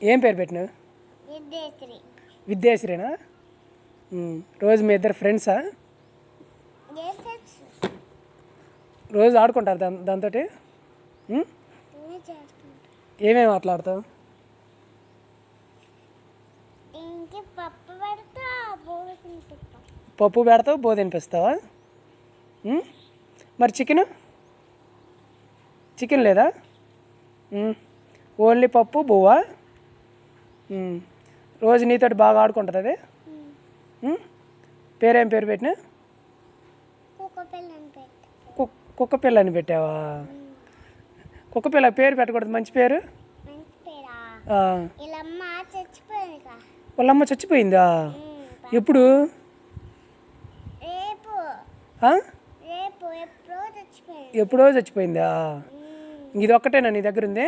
ఏం పేరు పెట్టినావు? విద్యాశ్రీనా? రోజు మీ ఇద్దరు ఫ్రెండ్సా? రోజు ఆడుకుంటారు దాంతో? ఏమేమి ఆటలాడతావు? పప్పు పెడతావు, బో తినిపిస్తావా? మరి చికెన్ లేదా? ఓన్లీ పప్పు బువ్వా? రోజు నీతోటి బాగా ఆడుకుంటుంది అది. పేరేం పేరు పెట్టినా? కుక్క పిల్ల అని పెట్టావా? కుక్క పిల్ల పేరు పెట్టకూడదు, మంచి పేరు. వాళ్ళమ్మ చచ్చిపోయిందా? ఎప్పుడు? ఎప్పుడో చచ్చిపోయిందా? ఇది ఒక్కటేనా నీ దగ్గర ఉంది?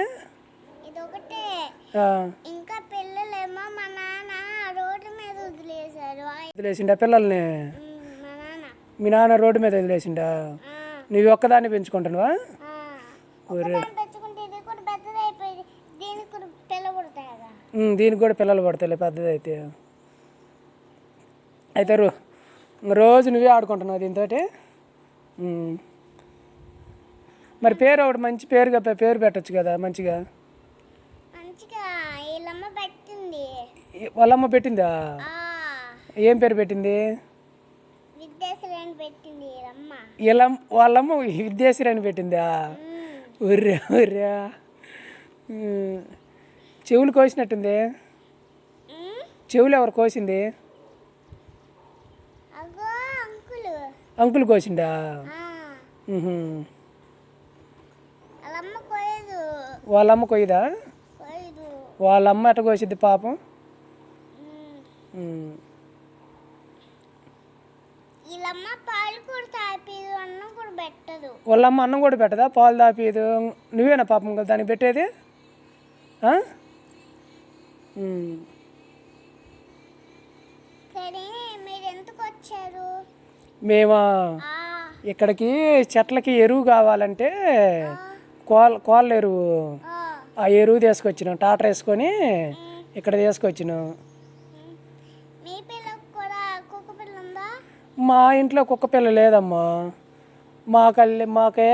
వదిలేసిండా పిల్లల్ని? మీ నాన్న రోడ్డు మీద వదిలేసిండా? నువ్వు ఒక్కదాన్ని పెంచుకుంటున్నావా? దీనికి కూడా పిల్లలు పడతాయి పెద్దదైతే. అయితే రోజు నువ్వే ఆడుకుంటున్నావు దీంతో? మరి పేరు ఒకటి మంచి పేరుగా పేరు పెట్టచ్చు కదా మంచిగా. వాళ్ళమ్మ పెట్టిందా? ఏం పేరు పెట్టింది? వాళ్ళమ్మ విద్యాశ్రీ అని పెట్టిందా? ఊర్రా ఊర్రా. చెవులు కోసినట్టుంది. చెవులు ఎవరు కోసింది? అంకుల్ కోసిండా? వాళ్ళమ్మ కొయ్యదా? వాళ్ళమ్మ ఎట్ట కోసిద్ది పాపం. వాళ్ళమ్మ అన్నం కూడా పెట్టదా? పాలు తాపేదు. నువ్వేనా పాపం దానికి పెట్టేది? మేమా ఇక్కడికి చెట్లకి ఎరువు కావాలంటే కోళ్ళ ఎరువు, ఆ ఎరువు తీసుకొచ్చినాం. టాటర్ వేసుకొని ఇక్కడ తీసుకొచ్చినాం. మా ఇంట్లో కుక్క పిల్ల లేదమ్మా. మాకే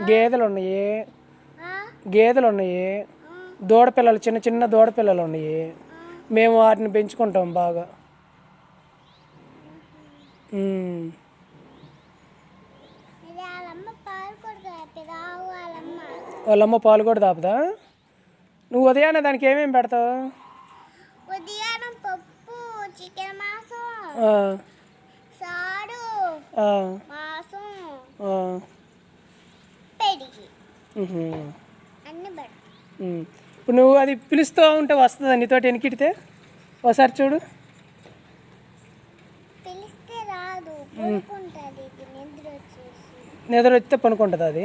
గేదెలు ఉన్నాయి. దూడపిల్లలు, చిన్న చిన్న దూడపిల్లలు ఉన్నాయి. మేము వాటిని పెంచుకుంటాం బాగా. వాళ్ళమ్మ పాలు కూడా తాపుదా? నువ్వు ఉదయాన్నే దానికి ఏమేమి పెడతావు? ఇప్పుడు నువ్వు అది పిలుస్తూ ఉంటే వస్తుందా నీతోటి వెనకిడితే? ఒకసారి చూడు. నిద్ర వస్తే పనుకుంటుంది అది.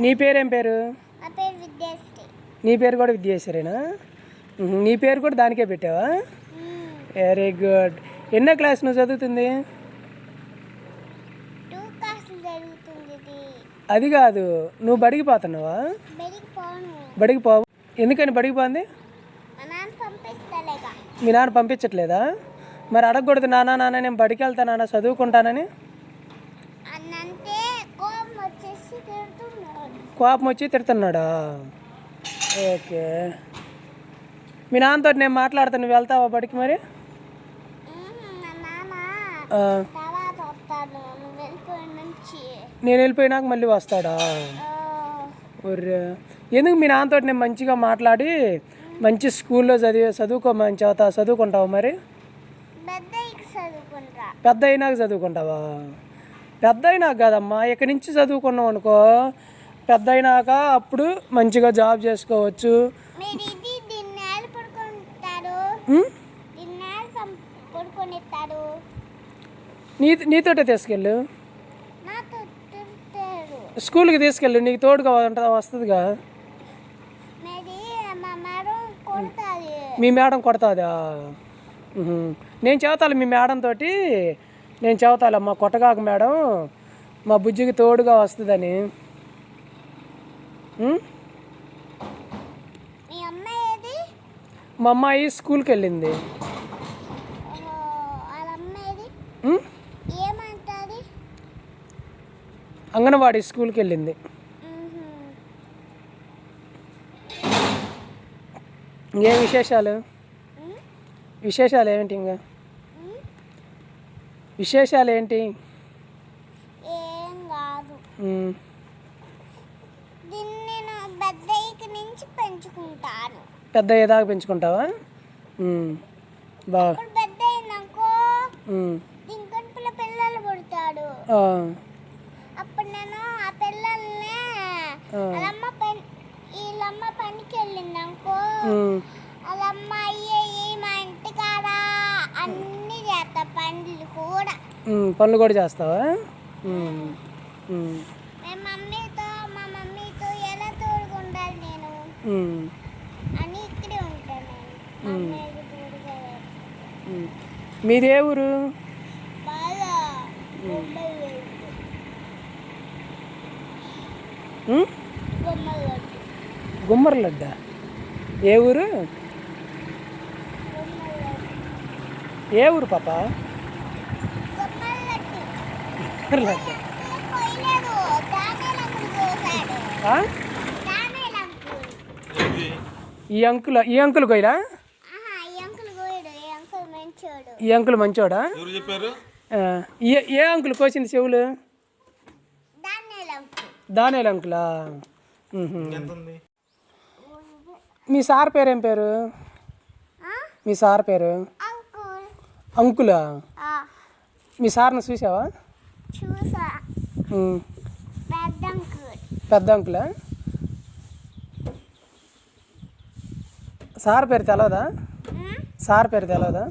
నీ పేరేం పేరు? నీ పేరు కూడా విద్యాశ్రీనా? నీ పేరు కూడా దానికే పెట్టావా? Very good. ఎన్నో క్లాస్ నువ్వు చదువుతుంది? అది కాదు, నువ్వు బడికి పోతున్నావా? బడికి పోవు. ఎందుకని బడికి పోంది? మీ నాన్న పంపించట్లేదా? మరి అడగకూడదు, నాన్న నేను బడికి వెళ్తాను, నాన్న చదువుకుంటానని. కోపం వచ్చి తిడుతున్నాడా? ఓకే. మీ నాన్నతో నేను మాట్లాడతాను, నువ్వు వెళ్తావా బడికి? మరి నేను వెళ్ళిపోయినాక మళ్ళీ వస్తాడా? ఒర్రే, ఎందుకు మీ నాన్నతో నేను మంచిగా మాట్లాడి మంచి స్కూల్లో చదువుకో, మంచి చదువుకుంటావా? మరి పెద్ద అయినాక చదువుకుంటావా? పెద్ద అయినాక కదమ్మా, ఇక్కడి నుంచి చదువుకున్నావు అనుకో, పెద్ద అయినాక అప్పుడు మంచిగా జాబ్ చేసుకోవచ్చు. నీతోటే తీసుకెళ్ళు. స్కూల్కి తీసుకెళ్ళు, నీకు తోడుగా వస్తుందిగా. మీ మేడం కొడతాదా? నేను చెబుతాను మీ మేడం తోటి, నేను చెబుతాను మా కొట్టగాక మేడం, మా బుజ్జికి తోడుగా వస్తుందని. మా అమ్మాయి స్కూల్కి వెళ్ళింది. అంగన్వాడీ స్కూల్కి వెళ్ళింది. ఇంకేం విశేషాలు? విశేషాలు ఏమిటి? ఇంకా విశేషాలు ఏంటి? పెద్ద ఏదాకా పెంచుకుంటావా? బాగా పిల్లలు పుడతాడు. అప్పుడు నేను ఆ పిల్లల్ని వీళ్ళమ్మ పనికి వెళ్ళింది అనుకో, వాళ్ళమ్మ అయ్యే మా ఇంటి కాడ అన్ని చేస్తా, పనులు కూడా చేస్తావా? మా మమ్మీతో ఎలా తోడుకుండాలి నేను అని ఇక్కడే ఉంటాను. మీదే ఊరు? గుమ్మర్లడ్డ. ఏ ఊరు? ఏ ఊరు పాప? ఈ అంకుల్ కోయిలా? ఈ అంకుల్ మంచోడా? ఏ అంకుల్ కోసింది చెవులు? దానేల్ అంకులా? మీ సార్ పేరేం పేరు? మీ సార్ పేరు? అంకులా? మీ సార్ని చూసావా? పెద్ద అంకులా? సార్ పేరు తెలవదా? సార్ పేరు తెలవదా?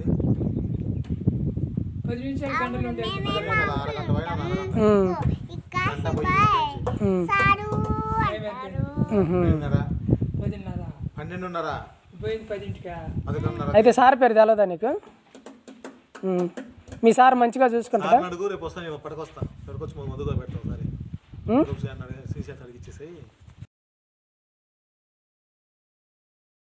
అయితే సార్ పేరు తెలవదా నీకు? మీ సార్ మంచిగా చూసుకుంటాడా? రేపు వస్తాను,